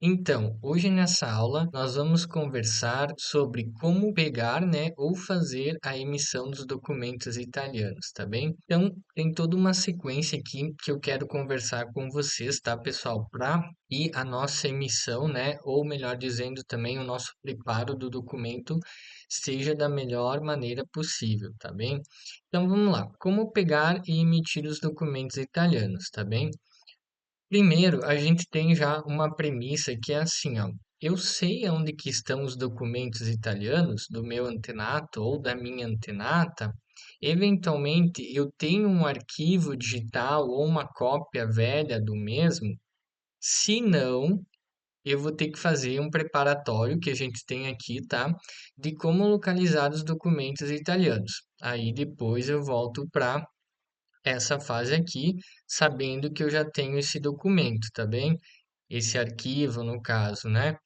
Então, hoje nessa aula nós vamos conversar sobre como pegar, né, ou fazer a emissão dos documentos italianos, tá bem? Então, tem toda uma sequência aqui que eu quero conversar com vocês, tá, pessoal? Para e a nossa emissão, né, ou melhor dizendo, também o nosso preparo do documento seja da melhor maneira possível, tá bem? Então, vamos lá. Como pegar e emitir os documentos italianos, tá bem? Primeiro, a gente tem já uma premissa que é assim, ó. Eu sei onde que estão os documentos italianos do meu antenato ou da minha antenata. Eventualmente, eu tenho um arquivo digital ou uma cópia velha do mesmo. Se não, eu vou ter que fazer um preparatório que a gente tem aqui, tá? De como localizar os documentos italianos. Aí depois eu volto para essa fase aqui, sabendo que eu já tenho esse documento, tá bem? Esse arquivo, no caso, né?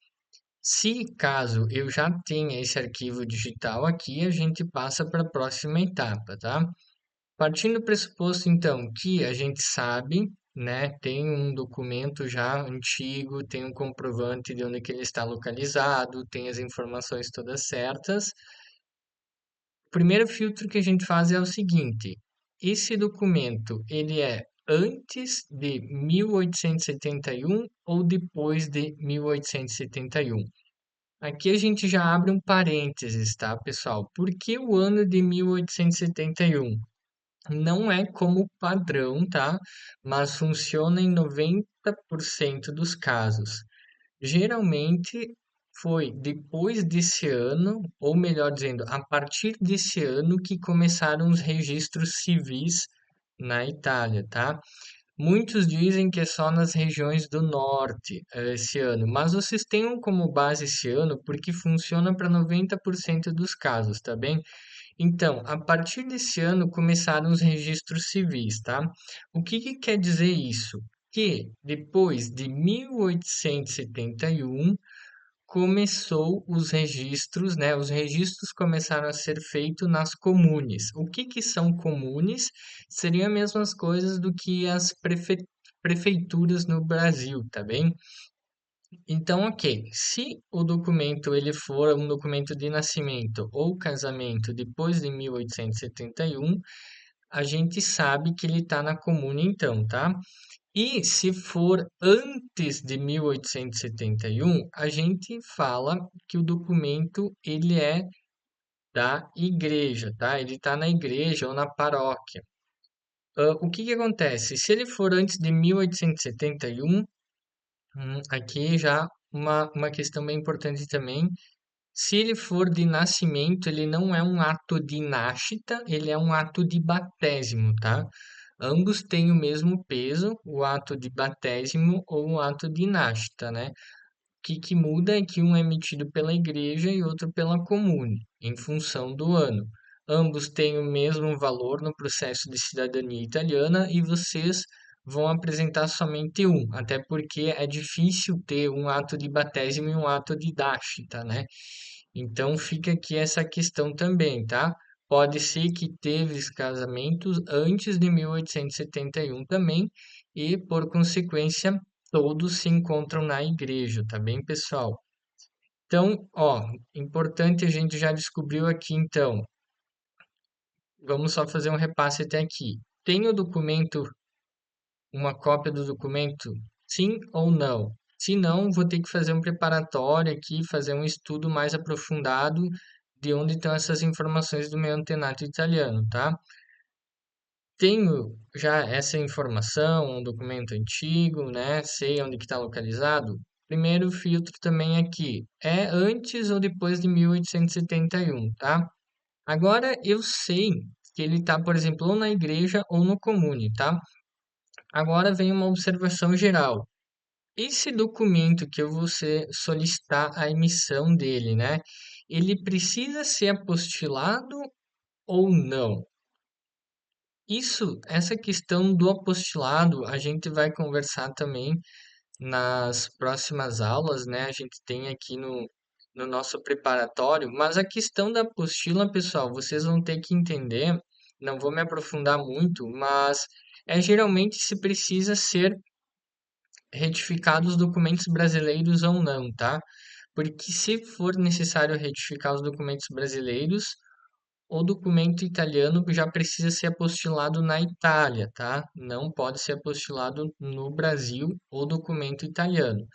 Se caso eu já tenha esse arquivo digital aqui, a gente passa para a próxima etapa, tá? Partindo do pressuposto, então, que a gente sabe, né, tem um documento já antigo, tem um comprovante de onde que ele está localizado, tem as informações todas certas. O primeiro filtro que a gente faz é o seguinte: esse documento ele é antes de 1871 ou depois de 1871? Aqui a gente já abre um parênteses, tá, pessoal? Por que o ano de 1871? Não é como padrão, tá? Mas funciona em 90% dos casos. Geralmente foi depois desse ano, ou melhor dizendo, a partir desse ano que começaram os registros civis na Itália, tá? Muitos dizem que é só nas regiões do norte, esse ano, mas vocês tenham como base esse ano porque funciona para 90% dos casos, tá bem? Então, a partir desse ano começaram os registros civis, tá? O que que quer dizer isso? Que depois de 1871 começou os registros, né? Os registros começaram a ser feitos nas comunes. O que que são comunes? Seriam as mesmas coisas do que as prefeituras no Brasil, tá bem? Então, ok, se o documento ele for um documento de nascimento ou casamento depois de 1871, a gente sabe que ele está na comuna então, tá? E se for antes de 1871, a gente fala que o documento ele é da igreja, tá? Ele está na igreja ou na paróquia. O que que acontece? Se ele for antes de 1871, aqui já uma questão bem importante também. Se ele for de nascimento, ele não é um ato de nascita, ele é um ato de batésimo, tá? Ambos têm o mesmo peso, o ato de batésimo ou o ato de nascita, né? O que muda é que um é emitido pela igreja e outro pela comune, em função do ano. Ambos têm o mesmo valor no processo de cidadania italiana e vocês vão apresentar somente um, até porque é difícil ter um ato de batésimo e um ato de nascita, né? Então fica aqui essa questão também, tá? Pode ser que teve casamentos antes de 1871 também, e por consequência todos se encontram na igreja, tá bem, pessoal? Então, ó, importante a gente já descobriu aqui, então, vamos só fazer um repasse até aqui. Tem o documento, uma cópia do documento? Sim ou não? Se não, vou ter que fazer um preparatório aqui, fazer um estudo mais aprofundado de onde estão essas informações do meu antenato italiano, tá? Tenho já essa informação, um documento antigo, né? Sei onde que está localizado. Primeiro filtro também aqui, é antes ou depois de 1871, tá? Agora eu sei que ele está, por exemplo, ou na igreja ou no comune, tá? Agora vem uma observação geral. Esse documento que eu vou solicitar a emissão dele, né? Ele precisa ser apostilado ou não? Essa questão do apostilado, a gente vai conversar também nas próximas aulas, né? A gente tem aqui no nosso preparatório, mas a questão da apostila, pessoal, vocês vão ter que entender, não vou me aprofundar muito, mas geralmente se precisa ser retificar os documentos brasileiros ou não, tá? Porque se for necessário retificar os documentos brasileiros, o documento italiano já precisa ser apostilado na Itália, tá? Não pode ser apostilado no Brasil o documento italiano.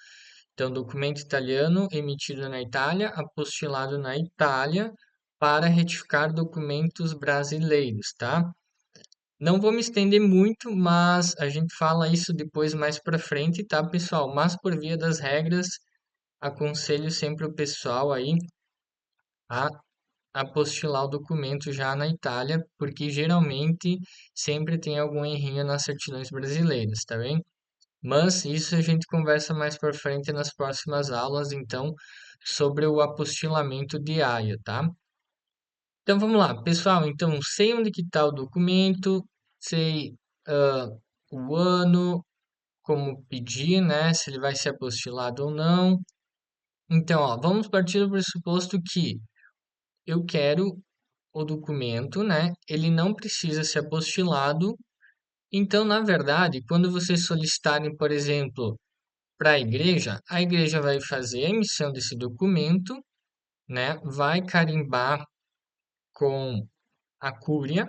Então, documento italiano emitido na Itália, apostilado na Itália para retificar documentos brasileiros, tá? Não vou me estender muito, mas a gente fala isso depois mais para frente, tá, pessoal? Mas por via das regras, aconselho sempre o pessoal aí a apostilar o documento já na Itália, porque geralmente sempre tem algum errinho nas certidões brasileiras, tá bem? Mas isso a gente conversa mais para frente nas próximas aulas, então, sobre o apostilamento de AIA, tá? Então vamos lá, pessoal. Então, sei onde que está o documento, sei ah, o ano, como pedir, né? Se ele vai ser apostilado ou não. Então, ó, vamos partir do pressuposto que eu quero o documento, né? Ele não precisa ser apostilado. Então, na verdade, quando vocês solicitarem, por exemplo, para a igreja vai fazer a emissão desse documento, né? Vai carimbar com a cúria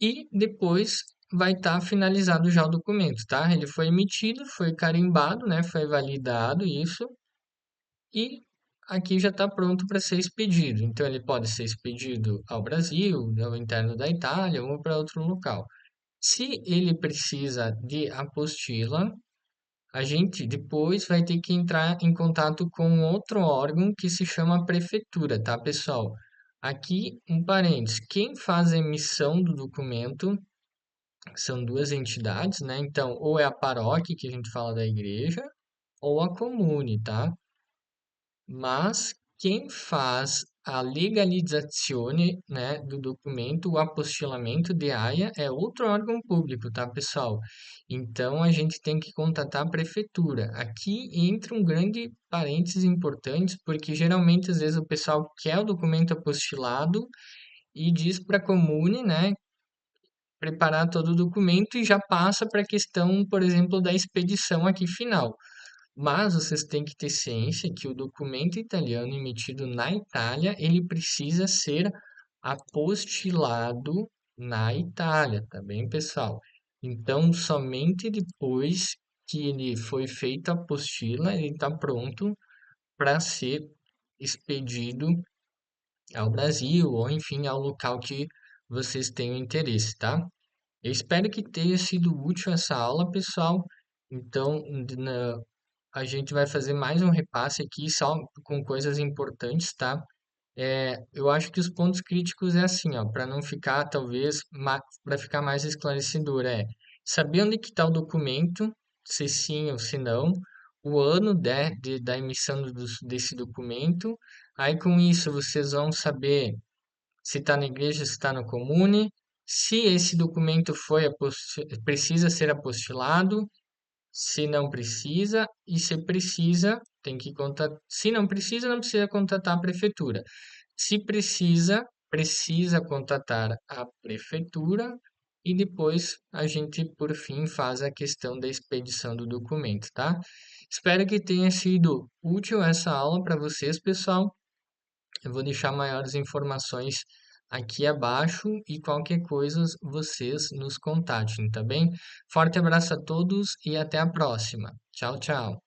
e depois vai estar finalizado já o documento, tá? Ele foi emitido, foi carimbado, né? Foi validado isso e aqui já está pronto para ser expedido. Então ele pode ser expedido ao Brasil, ao interno da Itália ou para outro local. Se ele precisa de apostila, a gente depois vai ter que entrar em contato com outro órgão que se chama prefeitura, tá, pessoal? Aqui, um parênteses, quem faz a emissão do documento são duas entidades, né? Então, ou é a paróquia, que a gente fala da igreja, ou a comune, tá? Mas quem faz a legalizzazione, né, do documento, o apostilamento de AIA, é outro órgão público, tá, pessoal? Então, a gente tem que contatar a prefeitura. Aqui entra um grande parênteses importante, porque geralmente, às vezes, o pessoal quer o documento apostilado e diz para a comune, né, preparar todo o documento e já passa para a questão, por exemplo, da expedição aqui final. Mas vocês têm que ter ciência que o documento italiano emitido na Itália, ele precisa ser apostilado na Itália, tá bem, pessoal? Então, somente depois que ele foi feito a apostila, ele está pronto para ser expedido ao Brasil ou, enfim, ao local que vocês tenham interesse, tá? Eu espero que tenha sido útil essa aula, pessoal. Então, a gente vai fazer mais um repasse aqui só com coisas importantes, tá? Eu acho que os pontos críticos é assim, ó, para não ficar, talvez, para ficar mais esclarecedor, saber onde que está o documento, se sim ou se não, o ano da emissão desse documento. Aí, com isso, vocês vão saber se está na igreja, se está no comune, se esse documento precisa ser apostilado, se não precisa, e se precisa, tem que contatar. Se não precisa, não precisa contatar a prefeitura. Se precisa, precisa contatar a prefeitura e depois a gente, por fim, faz a questão da expedição do documento, tá? Espero que tenha sido útil essa aula para vocês, pessoal. Eu vou deixar maiores informações aqui abaixo e qualquer coisa vocês nos contatem, tá bem? Forte abraço a todos e até a próxima. Tchau, tchau.